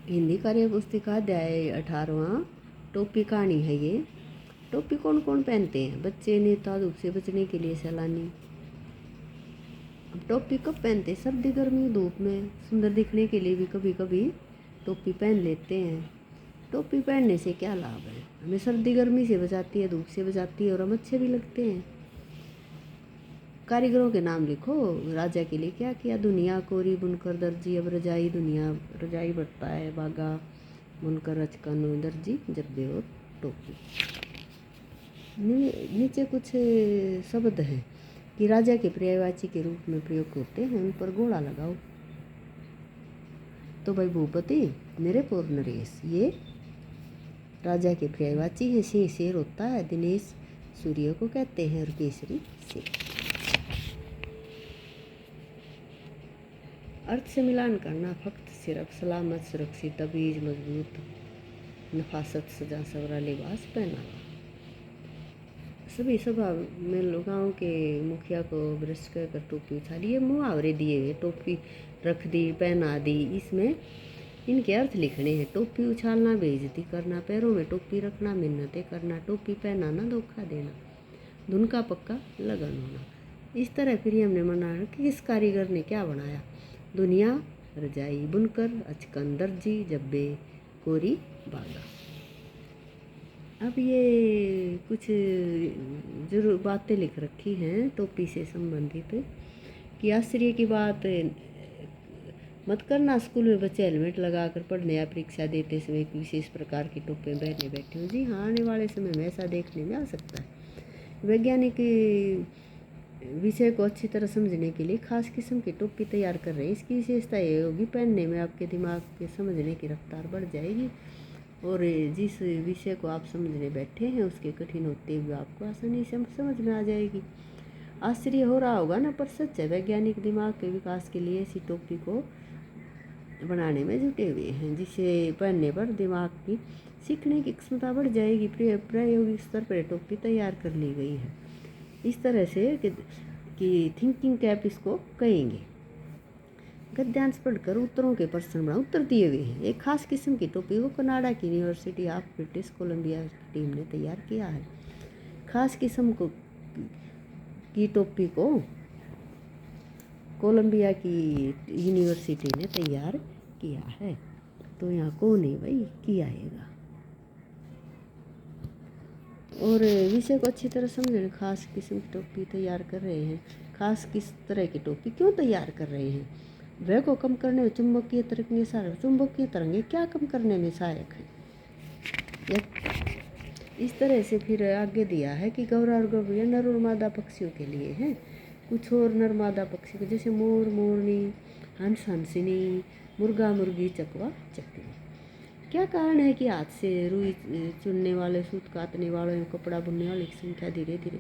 हिंदी कार्य पुस्तिका अध्याय 18वां। टोपी कहानी है ये। टोपी कौन कौन पहनते हैं? बच्चे, नेता, धूप से बचने के लिए सैलानी। अब टोपी कब पहनते हैं? सर्दी, गर्मी, धूप में सुंदर दिखने के लिए भी कभी कभी टोपी पहन लेते हैं। टोपी पहनने से क्या लाभ है? हमें सर्दी गर्मी से बचाती है, धूप से बचाती है और हम अच्छे भी लगते हैं। कारीगरों के नाम लिखो। राजा के लिए क्या किया? दुनिया, कोरी, बुनकर, दर्जी। अब रजाई, दुनिया, रजाई बटता है, बागा, बुनकर, अचकन, दर्जी, जब्बे और टोपी। नीचे कुछ शब्द हैं कि राजा के पर्यायवाची के रूप में प्रयोग होते हैं, उन पर घोड़ा लगाओ। तो भाई भूपति, नरेश और नरेश ये राजा के पर्यायवाची है। सिंह शेर होता है, दिनेश सूर्य को कहते हैं और केसरी शेर। अर्थ से मिलान करना। फक्त, सिर्फ, सलामत, सुरक्षित, तबीज, मजबूत, नफासत, सजा, सवरा, लिबास, पहनावा। सभी सभा में गाँव के मुखिया को भ्रष्ट कहकर टोपी उछाली। ये मुहावरे दिए हुए, टोपी रख दी, पहना दी, इसमें इनके अर्थ लिखने हैं। टोपी उछालना, बेइज्जती करना, पैरों में टोपी रखना, मिन्नतें करना, टोपी पहनाना, धोखा देना, धुन का पक्का लगन होना। इस तरह फिर हमने मना कि किस कारीगर ने क्या बनाया? दुनिया, रजाई, बुनकर, अचकन, दर्जी, जब्बे, कोरी, बागा। अब ये कुछ जरूर बातें लिख रखी हैं टोपी से संबंधित कि आश्चर्य की बात मत करना, स्कूल में बच्चे हेलमेट लगाकर पढ़ने या परीक्षा देते समय एक विशेष प्रकार की टोपी पहने बैठे हो। जी हाँ, आने वाले समय में ऐसा देखने में आ सकता है। वैज्ञानिक विषय को अच्छी तरह समझने के लिए खास किस्म की टोपी तैयार कर रहे हैं। इसकी विशेषता ये होगी, पहनने में आपके दिमाग के समझने की रफ्तार बढ़ जाएगी और जिस विषय को आप समझने बैठे हैं उसके कठिन होते हुए आपको आसानी से समझ में आ जाएगी। आश्चर्य हो रहा होगा ना, पर सच है। वैज्ञानिक दिमाग के विकास के लिए ऐसी टोपी को बनाने में जुटे हुए हैं, जिसे पहनने पर दिमाग की सीखने की क्षमता बढ़ जाएगी। प्रायोगिक स्तर पर टोपी तैयार कर ली गई है इस तरह से कि थिंकिंग कैप इसको कहेंगे। गद्यांश पढ़कर उत्तरों के प्रश्न बना उत्तर दिए हुए हैं। एक खास किस्म की टोपी को कनाडा की यूनिवर्सिटी ऑफ ब्रिटिश कोलंबिया की टीम ने तैयार किया है। खास किस्म की टोपी को कोलंबिया की यूनिवर्सिटी ने तैयार किया है। तो यहाँ कौन है भाई? किया आएगा। और विषय को अच्छी तरह समझें। खास किस्म की टोपी तैयार कर रहे हैं। खास किस तरह की टोपी क्यों तैयार कर रहे हैं? वह को कम करने में चुंबकीय तरंगें सहायक। चुंबकीय तरंगें क्या कम करने में सहायक है? इस तरह से फिर आगे दिया है कि गौरा और गौरिया नर और मादा पक्षियों के लिए हैं। कुछ और नर मादा पक्षी को जैसे मोर, मोरनी, हंस, हंसिनी, मुर्गा, मुर्गी, चकवा, चकली। क्या कारण है कि हाथ से रुई चुनने वाले, सूत काटने वाले, कपड़ा बुनने वाले की संख्या धीरे धीरे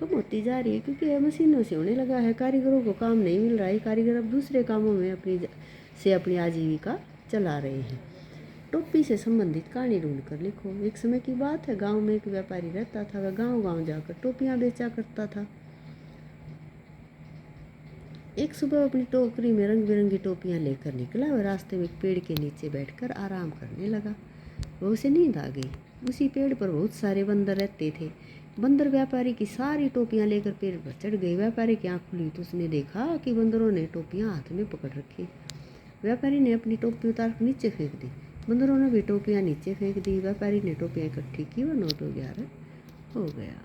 कम होती जा रही है? क्योंकि यह मशीनों से होने लगा है। कारीगरों को काम नहीं मिल रहा है। कारीगर अब दूसरे कामों में अपनी आजीविका चला रहे हैं। टोपी से संबंधित कहानी ढूंढ कर लिखो। एक समय की बात है, गांव में एक व्यापारी रहता था। वह गांव गांव जाकर टोपियां बेचा करता था। एक सुबह अपनी टोकरी में रंग बिरंगी टोपियां लेकर निकला। वह रास्ते में एक पेड़ के नीचे बैठकर आराम करने लगा। वह उसे नींद आ गई। उसी पेड़ पर बहुत सारे बंदर रहते थे। बंदर व्यापारी की सारी टोपियां लेकर पेड़ पर चढ़ गए। व्यापारी की आँख खुली तो उसने देखा कि बंदरों ने टोपियां हाथ में पकड़ रखी। व्यापारी ने अपनी टोपी उतार नीचे फेंक दी। बंदरों ने भी टोपियां नीचे फेंक दी। व्यापारी ने टोपियां इकट्ठी की, वह 9 तो 11 हो गया।